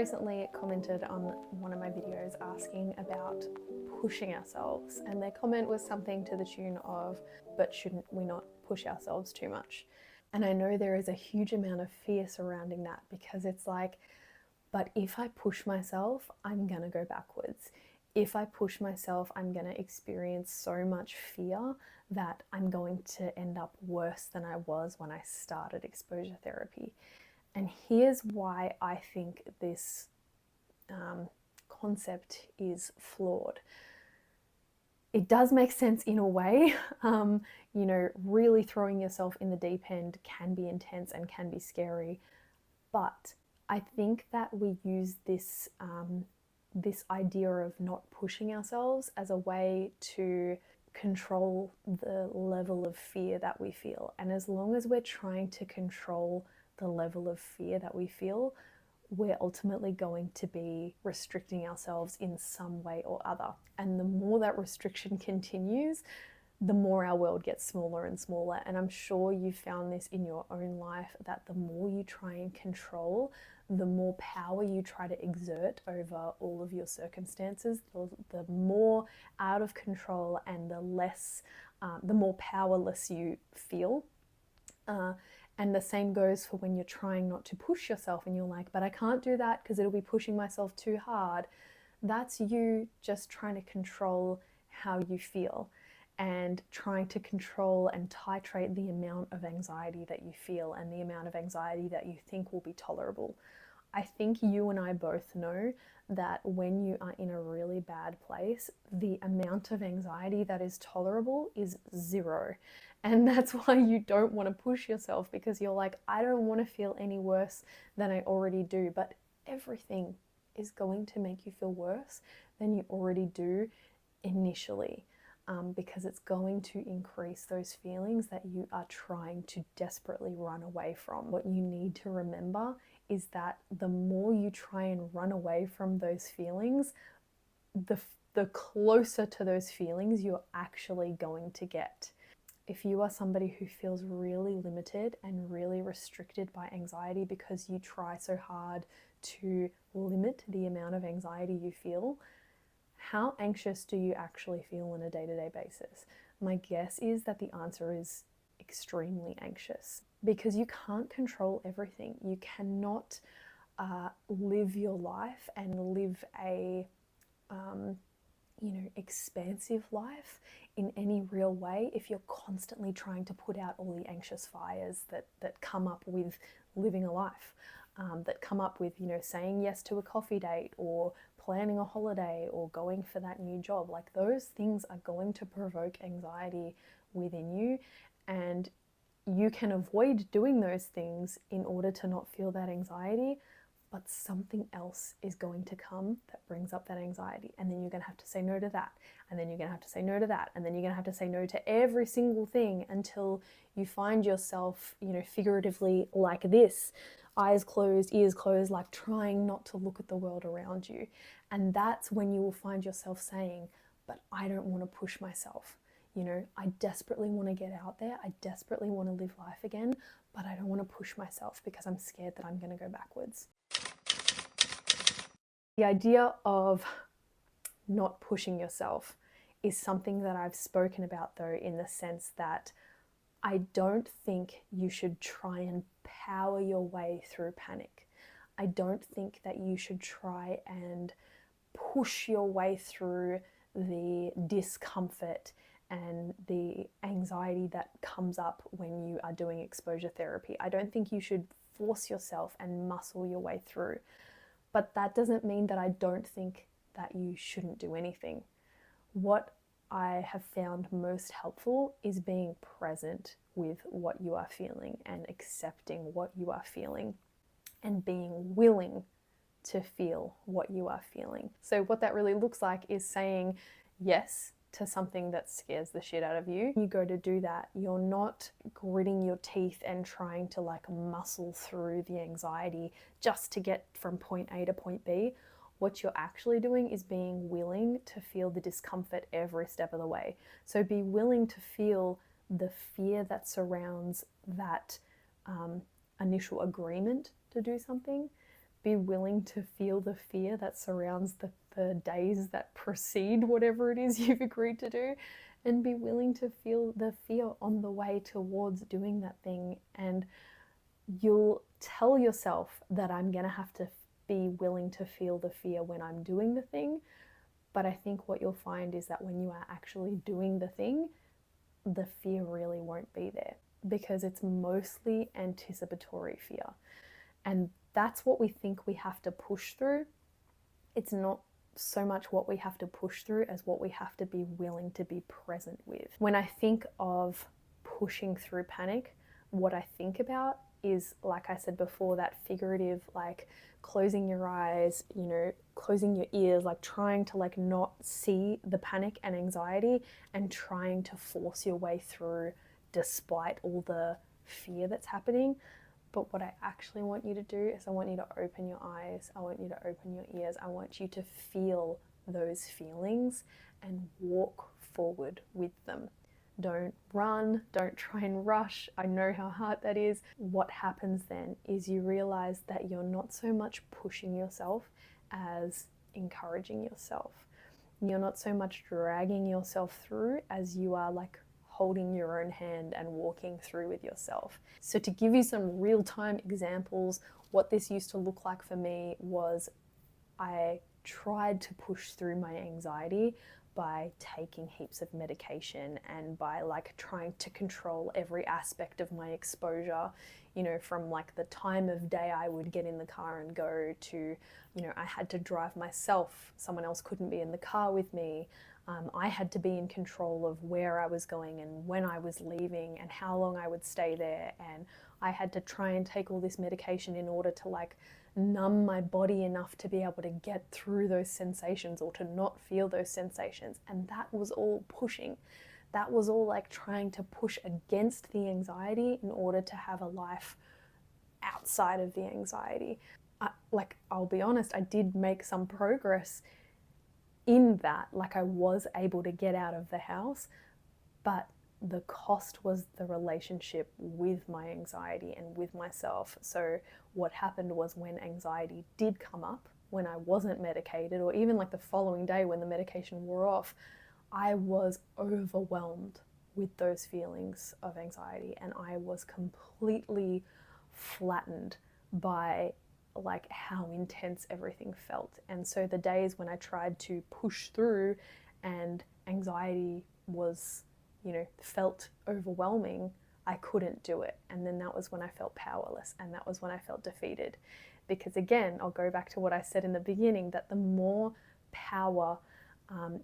recently commented on one of my videos asking about pushing ourselves, and their comment was something to the tune of, but shouldn't we not push ourselves too much? And I know there is a huge amount of fear surrounding that, because it's like, but if I push myself, I'm gonna go backwards. If I push myself, I'm gonna experience so much fear that I'm going to end up worse than I was when I started exposure therapy. And here's why I think this concept is flawed. It does make sense in a way. Really throwing yourself in the deep end can be intense and can be scary. But I think that we use this idea of not pushing ourselves as a way to control the level of fear that we feel. And as long as we're trying to control the level of fear that we feel, we're ultimately going to be restricting ourselves in some way or other. And the more that restriction continues, the more our world gets smaller and smaller. And I'm sure you've found this in your own life, that the more you try and control, the more power you try to exert over all of your circumstances, the more out of control and the more powerless you feel. And the same goes for when you're trying not to push yourself and you're like, but I can't do that because it'll be pushing myself too hard. That's you just trying to control how you feel and trying to control and titrate the amount of anxiety that you feel and the amount of anxiety that you think will be tolerable. I think you and I both know that when you are in a really bad place, the amount of anxiety that is tolerable is zero. And that's why you don't want to push yourself, because you're like, I don't want to feel any worse than I already do. But everything is going to make you feel worse than you already do initially, because it's going to increase those feelings that you are trying to desperately run away from. What you need to remember is that the more you try and run away from those feelings, the closer to those feelings you're actually going to get. If you are somebody who feels really limited and really restricted by anxiety because you try so hard to limit the amount of anxiety you feel, how anxious do you actually feel on a day-to-day basis? My guess is that the answer is extremely anxious, because you can't control everything. You cannot live your life and live a expansive life in any real way if you're constantly trying to put out all the anxious fires that come up with living a life, that come up with, saying yes to a coffee date or planning a holiday or going for that new job. Like, those things are going to provoke anxiety within you, and you can avoid doing those things in order to not feel that anxiety, but something else is going to come that brings up that anxiety, and then you're going to have to say no to that, and then you're going to have to say no to that, and then you're going to have to say no to every single thing until you find yourself, figuratively like this, eyes closed, ears closed, like trying not to look at the world around you. And that's when you will find yourself saying, but I don't want to push myself. I desperately want to get out there. I desperately want to live life again, but I don't want to push myself because I'm scared that I'm going to go backwards. The idea of not pushing yourself is something that I've spoken about, though, in the sense that I don't think you should try and power your way through panic. I don't think that you should try and push your way through the discomfort and the anxiety that comes up when you are doing exposure therapy. I don't think you should force yourself and muscle your way through. But that doesn't mean that I don't think that you shouldn't do anything. What I have found most helpful is being present with what you are feeling and accepting what you are feeling and being willing to feel what you are feeling. So what that really looks like is saying yes to something that scares the shit out of you. You go to do that, you're not gritting your teeth and trying to muscle through the anxiety just to get from point A to point B. What you're actually doing is being willing to feel the discomfort every step of the way. So be willing to feel the fear that surrounds that initial agreement to do something. Be willing to feel the fear that surrounds the days that precede whatever it is you've agreed to do, and be willing to feel the fear on the way towards doing that thing. And you'll tell yourself that I'm going to have to be willing to feel the fear when I'm doing the thing. But I think what you'll find is that when you are actually doing the thing, the fear really won't be there, because it's mostly anticipatory fear. And that's what we think we have to push through. It's not so much what we have to push through as what we have to be willing to be present with. When I think of pushing through panic, what I think about is, like I said before, that figurative, like closing your eyes, you know, closing your ears, like trying to like not see the panic and anxiety, and trying to force your way through despite all the fear that's happening. But what I actually want you to do is I want you to open your eyes, I want you to open your ears, I want you to feel those feelings and walk forward with them. Don't run, don't try and rush. I know how hard that is. What happens then is you realize that you're not so much pushing yourself as encouraging yourself. You're not so much dragging yourself through as you are like holding your own hand and walking through with yourself. So to give you some real-time examples, what this used to look like for me was I tried to push through my anxiety by taking heaps of medication and by like trying to control every aspect of my exposure, you know, from like the time of day I would get in the car and go to, you know, I had to drive myself, someone else couldn't be in the car with me. I had to be in control of where I was going and when I was leaving and how long I would stay there. And I had to try and take all this medication in order to like numb my body enough to be able to get through those sensations or to not feel those sensations. And that was all pushing. That was all like trying to push against the anxiety in order to have a life outside of the anxiety. I'll be honest, I did make some progress in that. Like I was able to get out of the house, but the cost was the relationship with my anxiety and with myself. So what happened was when anxiety did come up, when I wasn't medicated, or even like the following day when the medication wore off, I was overwhelmed with those feelings of anxiety, and I was completely flattened by like how intense everything felt. And so the days when I tried to push through and anxiety was, you know, felt overwhelming, I couldn't do it. And then that was when I felt powerless, and that was when I felt defeated. Because again, I'll go back to what I said in the beginning, that the more power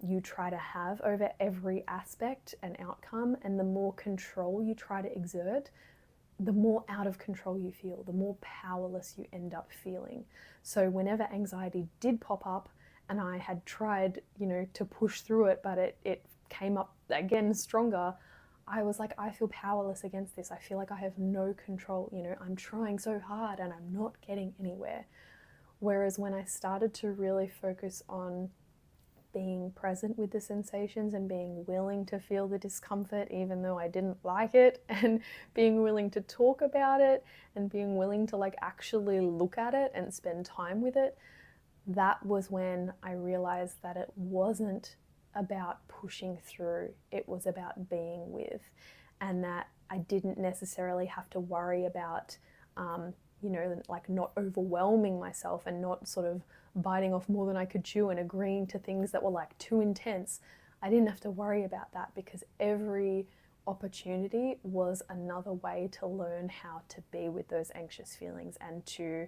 you try to have over every aspect and outcome, and the more control you try to exert, the more out of control you feel, the more powerless you end up feeling. So whenever anxiety did pop up and I had tried, you know, to push through it, but it came up again stronger, I was like, I feel powerless against this. I feel like I have no control. You know, I'm trying so hard and I'm not getting anywhere. Whereas when I started to really focus on being present with the sensations and being willing to feel the discomfort even though I didn't like it, and being willing to talk about it, and being willing to like actually look at it and spend time with it, that was when I realized that it wasn't about pushing through, it was about being with, and that I didn't necessarily have to worry about you know, like not overwhelming myself and not sort of biting off more than I could chew and agreeing to things that were like too intense. I didn't have to worry about that, because every opportunity was another way to learn how to be with those anxious feelings and to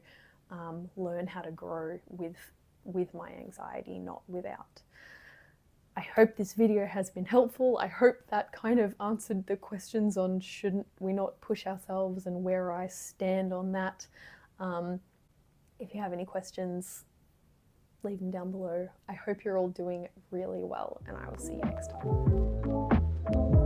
learn how to grow with my anxiety, not without. I hope this video has been helpful. I hope that kind of answered the questions on shouldn't we not push ourselves and where I stand on that. If you have any questions, leave them down below. I hope you're all doing really well, and I will see you next time.